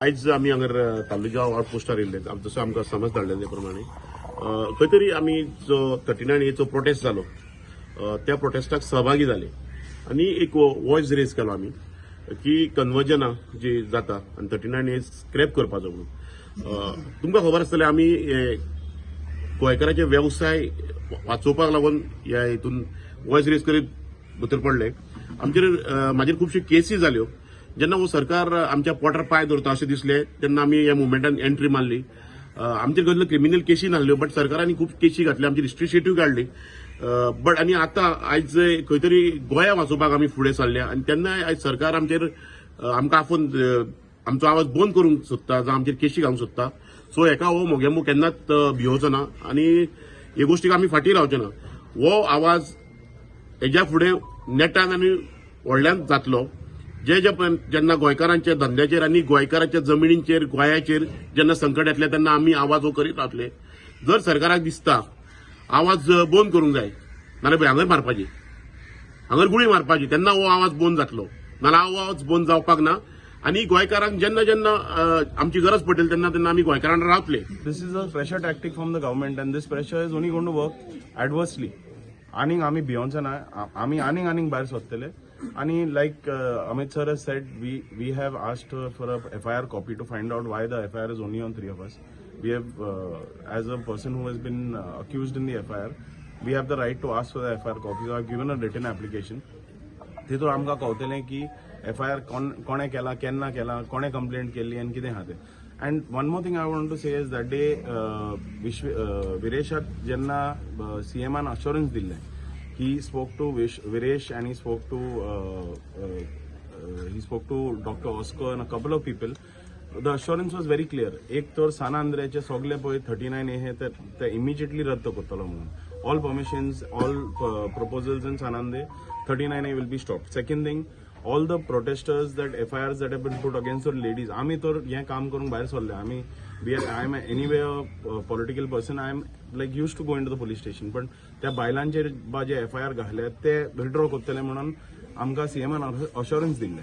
आयज आमी हांगर तालुका आउटपोस्टार येयल्ले जसो आमकां समज धाडले ते प्रमाणे खंय तरी आमी जो 39A प्रोटेस्ट जालो त्या प्रोटेस्टाक सहभागी जाले आनी एक वॉयस रेज केलो आमी की कन्वर्जना जी जाता आनी 39A स्क्रॅप करपाचो म्हणून तुमकां खबर आसतलें आमी गोंयकारांचे वेवसाय वाचोवपाक लागून ह्या हितून वॉयस रेज करीत भितर पडले म्हाजेर खुबश्यो केसी जाल्यो जेन्ना हो सरकार आमच्या पोटार पाय दवरता अशें दिसलें तेन्ना आमी ह्या मुवमेंटान एंट्री मारली आमचे कसल्यो क्रिमिनल केसी नासल्यो बट सरकारांनी खूब केसी घातल्यो आमची रिस्ट्रिक्टिव्ह काडली बट आनी आतां आयज खंय तरी गोंया वाचोवपाक आमी फुडें सरल्या आनी तेन्ना आयज सरकार आमकां आफोवन आमचो आवाज बंद करूंक सोदता जावं आमचेर केसी घालूंक सोदता सो हेका हो मोगेमो केन्नाच भिवचो ना आनी हे गोश्टीक आमी फाटीं रावचे ना हो आवाज हेज्या फुडें नेटान आनी व्हडल्यान जातलो जेन्ना गोंयकारांच्या धंद्याचेर आनी गोंयकारांच्या जमिनींचेर गोंयाचेर जेन्ना संकट येतले तेन्ना आमी आवाज हो करीत रावतले जर सरकाराक दिसता आवाज बंद करूंक जाय नाल्यार हांगर मारपाची हांगर गुळी मारपाची तेन्ना हो आवाज बंद जातलो नाल्यार हो आवाज बंद जावपाक ना आनी गोंयकारांक जेन्ना जेन्ना आमची गरज पडटली तेन्ना तेन्ना आमी गोंयकारांक रावतले. This is a pressure tactic from the government and this pressure is only going to work adversely. आनीक आमी भियोंचे ना आमी आनीक भायर सरतले आणि like Amit sir has said we have asked for a FIR copy to find out why the FIR is only on 3 of us. We have as a person who has been accused in the FIR we have the right to ask for the FIR copy. So I have given a written application. तितून आमकां कळटलें की FIR कोणे केला केन्ना केला कोणे complaint केल्ली आनी कितें आहा तें. And one more thing I want to say is that day Vireshak जेन्ना CMan assurance दिल्ले he spoke to Viresh and he spoke to Dr. Oscar and a couple of people. The assurance was very clear. एक तर साना आंध्रेचे सगळे पळय 39A हे ते immediately रद्द करतलो म्हणून. All permissions, all proposals in Sanande 39A will be stopped. Second thing, all the protesters that FIRs that have been put against the ladies, आमी तर हे काम करून भायर सरले आमी I am anyway a political person. I am like used to go into the police station. But त्या बायलांचेर जे FIR घाले ते विड्रॉ करतले म्हणून आमकां CMan assurance दिल्ले.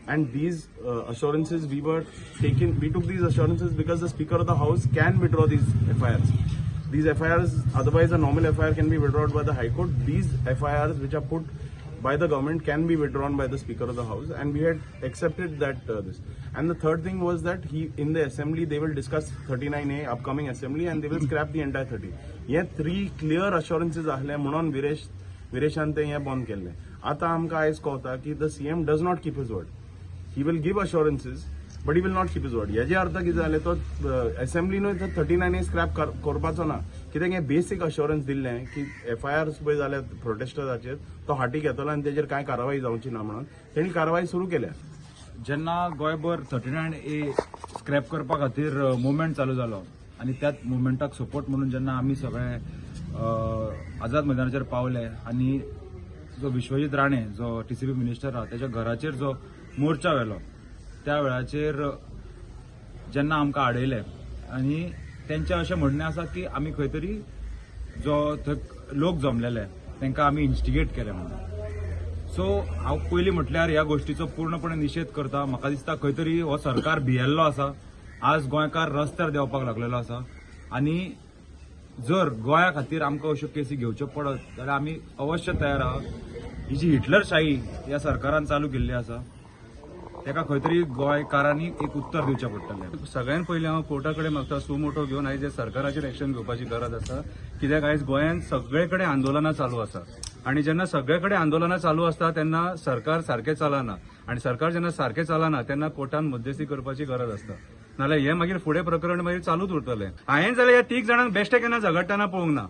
And these assurances we took these assurances because the Speaker of the House can withdraw these FIRs. These FIRs, otherwise a normal FIR can be withdrawn by the High Court. These FIRs which are put by the government can be withdrawn by the Speaker of the House, and we had accepted that this. And the third thing was that in the assembly they will discuss 39A upcoming assembly and they will scrap the entire 30. Ye 3 clear assurances आसले म्हणून विरेशान ते हे बंद केले. आता आमकां आयज कळटा की the CM does not keep his word. He will give assurances, but he will not keep his word. हेजे अर्थ कितें जालें तो असेंब्लीनूय 39A स्क्रॅप करपाचो ना कित्याक हे बेसिक अश्योरन्स दिल्लें की FIRs पळय जाल्यार प्रोटेस्टर्साचेर तो हाती घेतलो आनी तेजेर कांय कारवाई जावची ना म्हणून तेणी कारवाई सुरू केल्या. जेन्ना गोंयभर 39A स्क्रॅप करपा खातीर मुवमेंट चालू जालो आनी त्याच मुवमेंटाक सपोर्ट म्हणून जेन्ना आमी सगळे आझाद मैदानाचेर पावले आनी जो विश्वजीत राणे जो TCP मिनिस्टर आहा त्याच्या घराचेर जो मोर्चा व्हेलो त्या वेळाचेर जेन्ना आमकां आडयले आनी तेंचें अशें म्हणणें आसा की आमी खंय तरी जो थंय लोक जमलेले तांकां आमी इन्स्टिगेट केले म्हणून. सो हांव पयलीं म्हटल्यार ह्या गोश्टीचो पूर्णपणे निशेध करता. म्हाका दिसता खंय तरी हो सरकार भियेल्लो आसा. आज गोंयकार रस्त्यार देंवपाक लागलेलो आसा आनी जर गोंया खातीर आमकां अश्यो केसी घेवच्यो पडत जाल्यार आमी अवश्य तयार आहात. ही जी हिटलरशाही ह्या सरकारान चालू केल्ली आसा तेका खंय तरी गोंयकारांनी एक उत्तर दिवचें पडटलें. सगळ्यात पयलीं हांव कोर्टा कडेन मागता सुमोटो घेवन आयज सरकाराचेर एक्शन घेवपाची गरज आसा कित्याक आयज गोंयांत सगळे कडेन आंदोलनां चालू आसा आनी जेन्ना सगळे कडेन आंदोलनां चालू आसता तेन्ना सरकार सारकें चलना आनी सरकार जेन्ना सारकें चलना तेन्ना कोर्टान मध्यस्थी करपाची गरज आसता नाल्यार हें मागीर फुडें प्रकरण मागीर चालूच उरतलें. हांवें जाल्यार ह्या 3 जाणांक बेश्टे केन्ना झगडटाना पळोवंक ना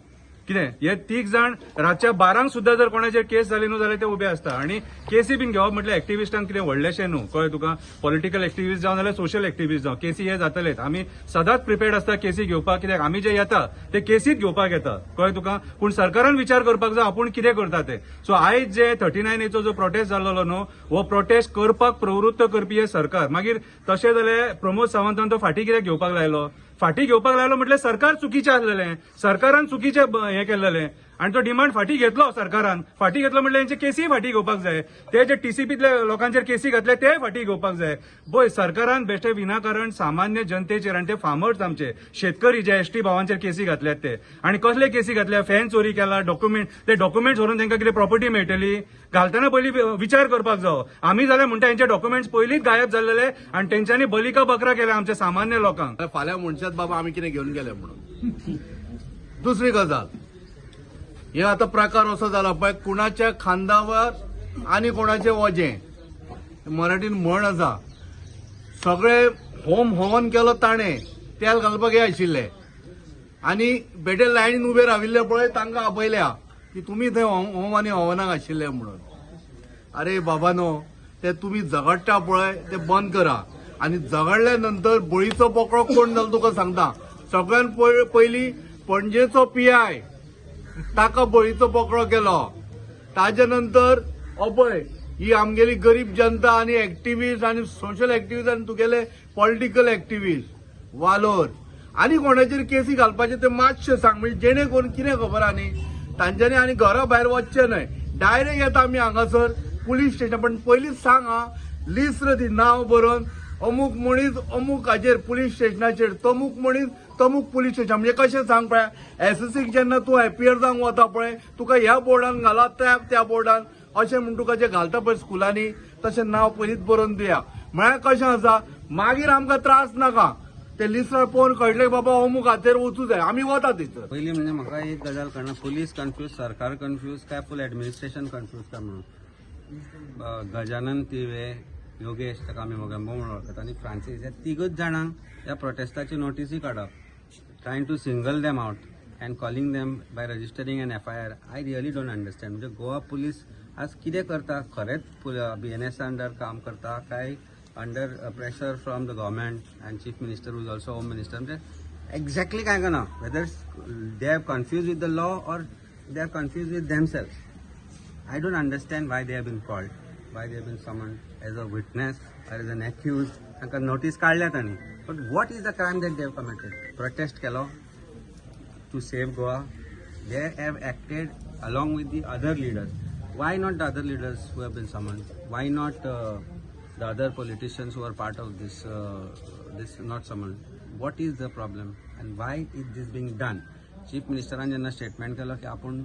कितें हे 3 जाण रातच्या 12 सुद्धा जर कोणाचेर केस जाली न्हू जाल्यार ते उबे आसता आनी केसी बीन घेवप म्हटल्यार एक्टिविस्टांक कितें व्हडलेशें न्हू कळ्ळें तुका. पॉलिटिकल एक्टिविस्ट जावं नाल्यार सोशल एक्टिविस्ट जावं केसी हे जातलेच. आमी सदांच प्रिपेर्ड आसता केसी घेवपाक कित्याक आमी जे येता ते केसीच घेवपाक येता कळ्ळें तुका. पूण सरकारान विचार करपाक जाय आपूण कितें करता ते. सो आयज जे 39A जो प्रोटेस्ट जाल्लो न्हू हो प्रोटेस्ट करपाक प्रवृत्त करपी हे सरकार. मागीर तशें जाल्यार प्रमोद सावंतान तो फाटीं कित्याक घेवपाक लायलो म्हटल्यार सरकार चुकीचें आसलेलें सरकारान चुकीचें हें केल्लेलें आणि तो डिमांड फाटी घेतलो सरकारान. फाटी घेतलो म्हणजे यांचे केसी फाटी घेवपाक जाय. ते जे टीसीपीतल्या लोकांचेर केसी घातले ते फाटी घेवपाक जाय. पळय सरकारान बेश्टे विनाकारण सामान्य जनतेचेर आनी ते फार्मर्स आमचे शेतकरी जे एसटी भावांचेर केसी घातल्यात ते. आणि कसले केसी घातल्या? फॅन चोरी केला, ते डॉक्युमेंट्स व्हरून तांकां कितें प्रॉपर्टी मेळटली? घालतना पयलीं विचार करपाक जावो. आमी जाल्यार म्हणटा यांचे डॉक्युमेंट्स पयलींच गायब जाल्ले आणि तेंच्यांनी बलिका बकरा केल्या आमच्या सामान्य लोकांक. फाल्यां म्हणशात बाबा आमी कितें घेवन गेले म्हणून. दुसरी गजाल, हे आता प्रकार असो जाला पळय, कुणाच्या खांदावर आणि कोणाचे वजें. मराठीन म्हण आसा, सगळे होम हवन केलो ताणें, तेल घालपाक हे आशिल्ले आणि बेटे लायनीन उबे राविल्ले पळय तांकां आपयल्या की तुमी थंय होम आनी हवनाक आशिल्ले म्हणून. अरे बाबानो, ते तुमी झगडटा पळय ते बंद करा. आणि झगडल्या नंतर बळीचो बोकडो कोण जालो तुका सांगता. सगळ्यान पयलीं पणजेचो पीआय, ताका बळीचो बोकडो केलो. ताजे नंतर पळय ही आमगेली गरीब जनता आणि एक्टिव्हिस्ट आणि सोशल एक्टिव्हिस्ट आणि तुगेले पॉलिटिकल एक्टिव्हिस्ट वालोर आणि कोणाचेर केसी घालपाचे ते मातशे सांग. म्हणजे जेणे करून कितें खबर आहा न्ही, तांच्यांनी आनी घरा भायर वचचें न्हय. डायरेक्ट येता आमी हांगासर पुलीस स्टेशन. पण पयलींच सांग हा, लिस्ट दी, नांव बरोवन अमूक मनीस अमूक हाजेर पुलीस स्टेशनाचेर, तमूक मनीस तमूक पुलीस स्टेशन. म्हणजे कशें सांग पळय, एसएससीक जेन्ना तूं एपियर जावंक वता पळय, तुका ह्या बोर्डान घाला त्या बोर्डान अशें म्हूण तुका जें घालता पळय स्कुलांनी, तशें नांव पयलींच बरोवन दिया. म्हळ्यार कशें आसा, मागीर आमकां त्रास नाका. ते लिस्टार पळोवन कळटलें बाबा अमूक हाचेर वचूं जाय, आमी वता थंयसर. पयलीं म्हणजे म्हाका एक गजाल कळना, पुलीस कन्फ्यूज, सरकार कन्फ्यूज, काय फूल ऍडमिनिस्ट्रेशन कन्फ्यूज काय म्हणून. गजानन तिवे, योगेश, ताका आमी मोगेंबो म्हणून वळखतात, आनी फ्रांसीस, ह्या तिगूच जाणांक ह्या प्रोटेस्टाची नोटीसी काडप, trying to single them out and calling them by registering an FIR. I really don't understand. म्हणजे गोवा पुलीस आज कितें करता? खरेंच BNS अंडर काम करता काय under pressure from the government and chief minister who is also home minister? म्हणजे exactly काय करना, whether they are confuse with the law or they are confuse with themselves. I don't understand why they have been called, why they have been summoned as a witness or as an accused. तांकां notice काडल्यात आनी. But what is the crime that they have committed? Protest केलो to save Goa. They have acted along with the other leaders. Why not the other leaders who have been summoned? Why not the other politicians who are part of this not summoned? What is the problem and why is this being done? Chief Minister जेन्ना statement केलो की आपूण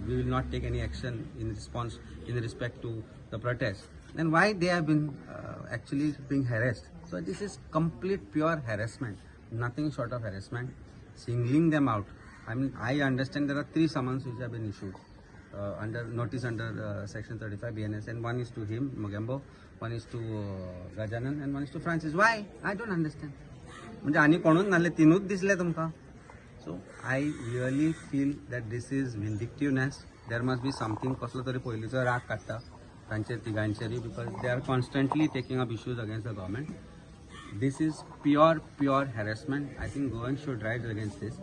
we will not take any action in respect to the protest, then why they have been actually being harassed? So this is complete pure harassment, nothing short of harassment. Singling them out. I mean, I understand there are 3 summons which have been issued under section 35 BNS, and one is to him, Mogembo, one is to Gajanan, and one is to Francis. Why? I don't understand. म्हणजे आनी कोणूच नासले, 3च दिसले तुमकां. So I really feel that this is vindictiveness. There must be something, कसलो तरी पयलींचो राग काडटा तांचेर तिगांचेरी, because they are constantly taking up issues against the government. This is pure harassment. I think Goans should rise against this.